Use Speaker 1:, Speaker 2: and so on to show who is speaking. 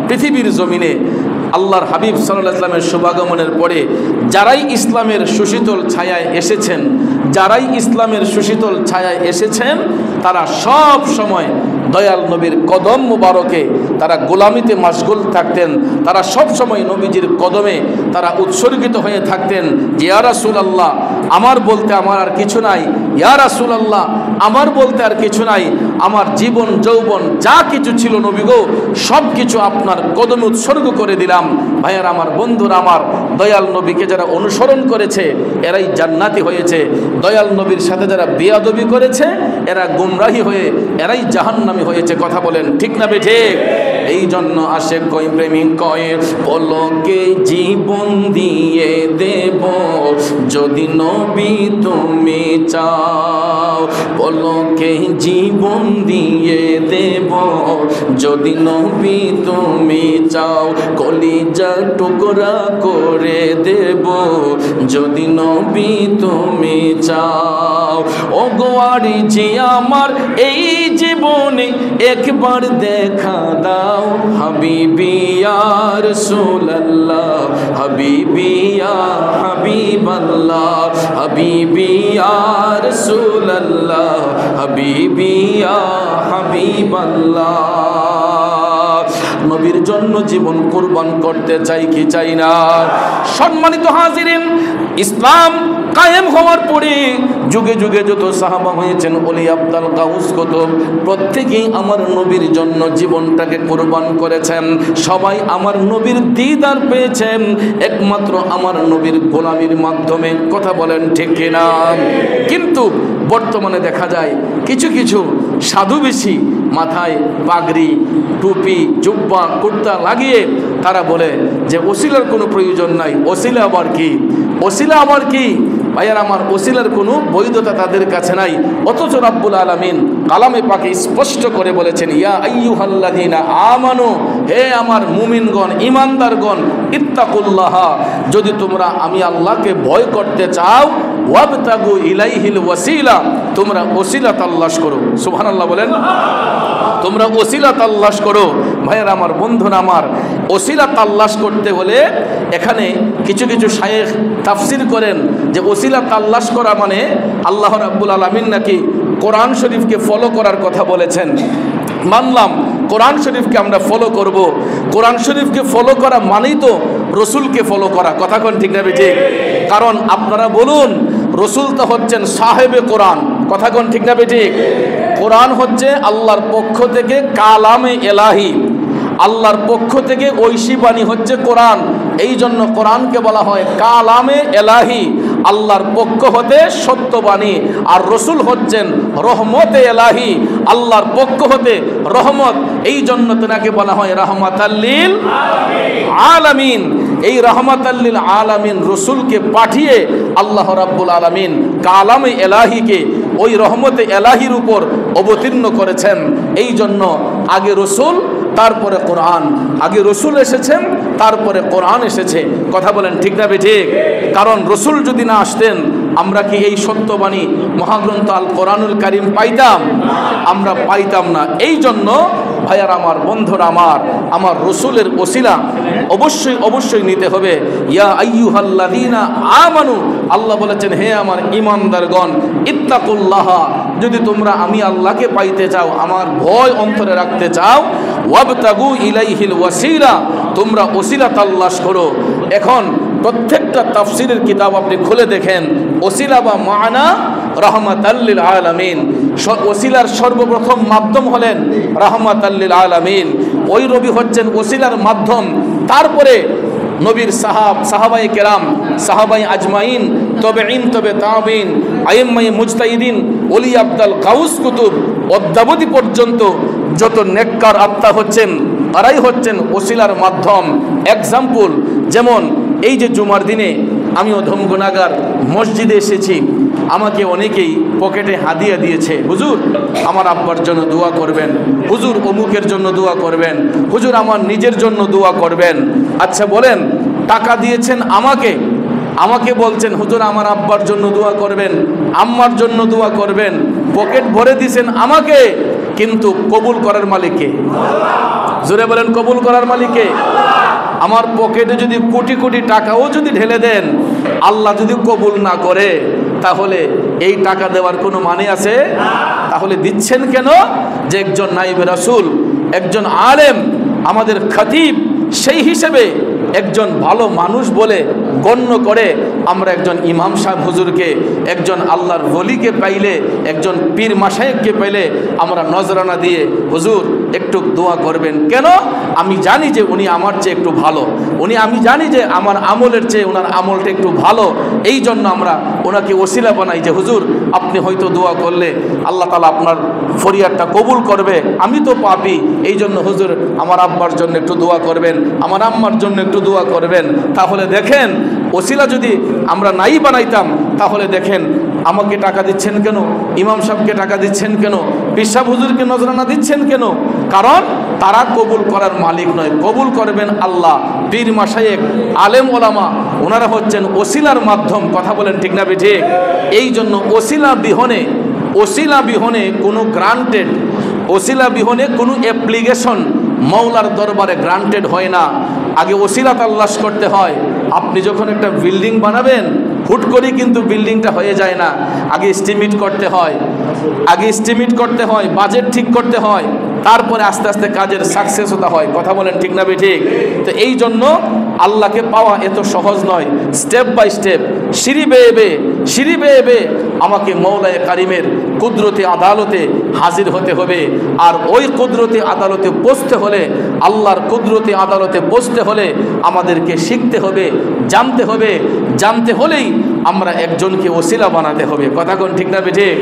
Speaker 1: পৃথিবীর জমিনে আল্লাহর হাবিব সাল্লাল্লাহু আলাইহি ওয়াসাল্লামের শুভাগমনের পরে যারাই ইসলামের সুশীতল ছায়ায় এসেছেন, যারাই ইসলামের সুশীতল ছায়ায় এসেছেন, তারা সব সময় দয়াল নবীর কদম মুবারকে তারা গোলামিতে মাশগুল থাকতেন। তারা সব সময় নবীজির কদমে তারা উৎসর্গিত হয়ে থাকতেন যে ইয়া রাসূলুল্লাহ, আমার বলতে আমার আর কিছু নাই, ইয়া রাসূলুল্লাহ, আমার বলতে আর কিছু নাই, আমার জীবন যৌবন যা কিছু ছিল নবী গো, সব কিছু আপনার কদমে উৎসর্গ করে দিলাম। ভাইয়ার আমার, বন্ধুরা আমার, দয়াল নবীকে যারা অনুসরণ করেছে এরাই জান্নাতি হয়েছে, দয়াল নবীর সাথে যারা বেয়াদবি করেছে এরা গুমরাহি হয়ে এরাই জাহান্নামী হয়েছে। কথা বলেন ঠিক না বেঠিক? এই জন্য আসে কই প্রেমিক কয়ে পলকে জীবন দিয়ে দেব যদি নবী তুমি চাও, পলকে জীবন দিয়ে দেব যদি নবী তুমি চাও, কলিজা টুকরা করে দেব যদি নবী তুমি চাও। ও গোয়ারি জি আমার এই জীবনে একবার দেখা দাও, হাবিবি ইয়া রাসূলুল্লাহ, হাবিবি ইয়া হাবিবাল্লাহ, হাবিবি ইয়া রাসূলুল্লাহ, হাবিবি ইয়া হাবিবাল্লাহ। নবীর জন্য জীবন কুরবান করতে চাই কি চাই না? সম্মানিত হাজিরিন, ইসলাম কায়েম হওয়ার পরে যুগে যুগে যত সাহাবা হয়েছেন, ওলি আব্দাল গাউস কুতুব, প্রত্যেকেই আমার নবীর জন্য জীবনটাকে কুরবান করেছেন। সবাই আমার নবীর দিদার পেয়েছেন একমাত্র আমার নবীর গোলামির মাধ্যমে। কথা বলেন ঠিক কিনা? কিন্তু বর্তমানে দেখা যায় কিছু কিছু সাধু বেশি মাথায় পাগড়ি, টুপি, জুব্বা, কুর্তা লাগিয়ে তারা বলে যে ওসিলার কোনো প্রয়োজন নাই। ওসিলা আবার কি? ওসিলা আবার কি? ভাইয়ার আমার, ওসিলার কোনো বৈধতা তাদের কাছে নাই। অথচ রাব্বুল আলামিন কালামে পাকে স্পষ্ট করে বলেছেন, ইয়া আইয়ুহাল্লাযীনা আমানু, হে আমার মুমিনগণ, ঈমানদারগণ, ইত্তাকুল্লাহা, যদি তোমরা আমি আল্লাহকে ভয় করতে চাও, ওয়াবতাগু ইলাইহিল ওয়াসিলা, তোমরা ওসিলা তালাশ করো। সুবহানাল্লাহ বলেন। তোমরা ওসিলা তালাশ করো। ভাইয়ের আমার, বন্ধুরা আমার, ওসিলা তালাশ করতে হলে এখানে কিছু কিছু শায়েখ তাফসির করেন যে ওসিলা তালাশ করা মানে আল্লাহ রাব্বুল আলামিন নাকি কোরআন শরীফকে ফলো করার কথা বলেছেন। মানলাম কোরআন শরীফকে আমরা ফলো করব। কোরআন শরীফকে ফলো করা মানেই তো রসুলকে ফলো করা। কথা কোন ঠিক না বেঠিক? কারণ আপনারা বলুন, রসুল তো হচ্ছেন সাহেবে কোরআন। কথা কোন ঠিক না বেঠিক? কোরআন হচ্ছে আল্লাহর পক্ষ থেকে কালামে এলাহি, আল্লাহর পক্ষ থেকে ঐশী বাণী হচ্ছে কোরআন। এই জন্য কোরআনকে বলা হয় কালামে এলাহি, আল্লাহর পক্ষ হতে সত্যবাণী। আর রসুল হচ্ছেন রহমতে এলাহি, আল্লাহর পক্ষ হতে রহমত। এই জন্য তেনাকে বলা হয় রাহমাতাল্লিল আলামিন। এই রাহমাতাল্লিল আলামিন রসুলকে পাঠিয়ে আল্লাহ রাব্বুল আলামিন কালামে এলাহিকে ওই রহমতে এলাহির উপর অবতীর্ণ করেছেন। এই জন্য আগে রসুল, তারপরে কোরআন। আগে রসুল এসেছেন, তারপরে কোরআন এসেছে। কথা বলেন ঠিক না বেঠিক? কারণ রসুল যদি না আসতেন আমরা কি এই সত্যবাণী মহাগ্রন্থ আল কোরআনুল কারীম পাইতাম? আমরা পাইতাম না। এই জন্য ভাইয়ার আমার, বন্ধুরা আমার, আমার রসুলের ওসিলা অবশ্যই অবশ্যই নিতে হবে। ইয়া আইয়ুহাল্লাযীনা আমানু, আল্লাহ বলেছেন হে আমার ঈমানদারগণ, ইত্তাকুল্লাহা, যদি তোমরা আমি আল্লাহকে পাইতে চাও, আমার ভয় অন্তরে রাখতে চাও, ওয়াবতাগু ইলাইহিল ওয়াসিলা, তোমরা ওসিলা তালাশ করো। এখন প্রত্যেকটা তাফসিরের কিতাব আপনি খুলে দেখেন, ওসিলা বা মানা রাহমাতাল্লিল আলামিন। ওসিলার সর্বপ্রথম মাধ্যম হলেন রাহমাতাল্লিল আলামিন। ওই নবী হচ্ছেন ওসিলার মাধ্যম। তারপরে নবীর সাহাবায়ে কেরাম, সাহাবায়ে আজমাইন, তবেঈন, তবে তাবেঈন, আইম্মায়ে মুজতাহিদিন, ওলি আব্দাল গাউস কুতুব অদ্যাবধি পর্যন্ত যত নেককার আত্মা হচ্ছেন তারাই হচ্ছেন ওসিলার মাধ্যম। এক্সাম্পল, যেমন এই যে জুমার দিনে আমি অধম গুনাহগার মসজিদে এসেছি, আমাকে অনেকেই পকেটে হাদিয়া দিয়েছে, হুজুর আমার আব্বার জন্য দোয়া করবেন, হুজুর অমুকের জন্য দোয়া করবেন, হুজুর আমার নিজের জন্য দোয়া করবেন। আচ্ছা বলেন, টাকা দিয়েছেন আমাকে বলছেন হুজুর আমার আব্বার জন্য দোয়া করবেন, আম্মার জন্য দোয়া করবেন, পকেট ভরে দিয়েছেন আমাকে, কিন্তু কবুল করার মালিক কে? জোরে বলেন কবুল করার মালিকে। আমার পকেটে যদি কোটি কোটি টাকাও যদি ঢেলে দেন, আল্লাহ যদি কবুল না করে, তাহলে এই টাকা দেওয়ার কোনো মানে আছে? তাহলে দিচ্ছেন কেন? যে একজন নাইবে রাসূল, একজন আলেম, আমাদের খতিব, সেই হিসেবে একজন ভালো মানুষ বলে গণ্য করে আমরা একজন ইমাম সাহেব হুজুরকে, একজন আল্লাহর ওলিকে পাইলে, একজন পীর মাশায়েখকে পাইলে আমরা নজরানা দিয়ে, হুজুর একটু দোয়া করবেন। কেন? আমি জানি যে উনি আমার চেয়ে একটু ভালো, আমি জানি যে আমার আমলের চেয়ে ওনার আমলটা একটু ভালো, এই জন্য আমরা ওনাকে ওসিলা বানাই যে হুজুর আপনি হয়তো দোয়া করলে আল্লাহ তাআলা আপনার ফরিয়াদটা কবুল করবে, আমি তো পাপী, এই জন্য হুজুর আমার আব্বার জন্য একটু দোয়া করবেন, আমার আম্মার জন্য একটু দোয়া করবেন। তাহলে দেখেন ওসিলা যদি আমরা নাই বানাইতাম, তাহলে দেখেন আমাকে টাকা দিচ্ছেন কেন, ইমাম সাহেবকে টাকা দিচ্ছেন কেন, পীর সাহেব হুজুরকে নজরানা দিচ্ছেন কেন? কারণ তারা কবুল করার মালিক নয়, কবুল করবেন আল্লাহ। পীর মাশায়েখ, আলেম ওলামা, ওনারা হচ্ছেন ওসিলার মাধ্যম। কথা বলেন ঠিক না ঠিক? এই জন্য ওসিলা বিহনে কোনো গ্রান্টেড, ওসিলা বিহনে কোনো অ্যাপ্লিকেশন মৌলার দরবারে গ্রান্টেড হয় না। আগে ওসিলা তালাশ করতে হয়। আপনি যখন একটা বিল্ডিং বানাবেন, হুট করেই কিন্তু বিল্ডিংটা হয়ে যায় না। আগে এস্টিমেট করতে হয়, বাজেট ঠিক করতে হয়, তারপরে আস্তে আস্তে কাজের সাকসেস হতে হয়। কথা বলেন ঠিক না ঠিক? তো এই জন্য আল্লাহকে পাওয়া এত সহজ নয়। স্টেপ বাই স্টেপ, সিঁড়ি বেয়ে বেয়ে আমাকে মৌলায়ে কারিমের কুদরতি আদালতে হাজির হতে হবে। আর ওই কুদরতি আদালতে বসতে হলে, আল্লাহর কুদরতি আদালতে বসতে হলে আমাদেরকে শিখতে হবে, জানতে হলেই আমরা একজনকে ওসিলা বানাতে হবে। কথা কোন ঠিক না ঠিক?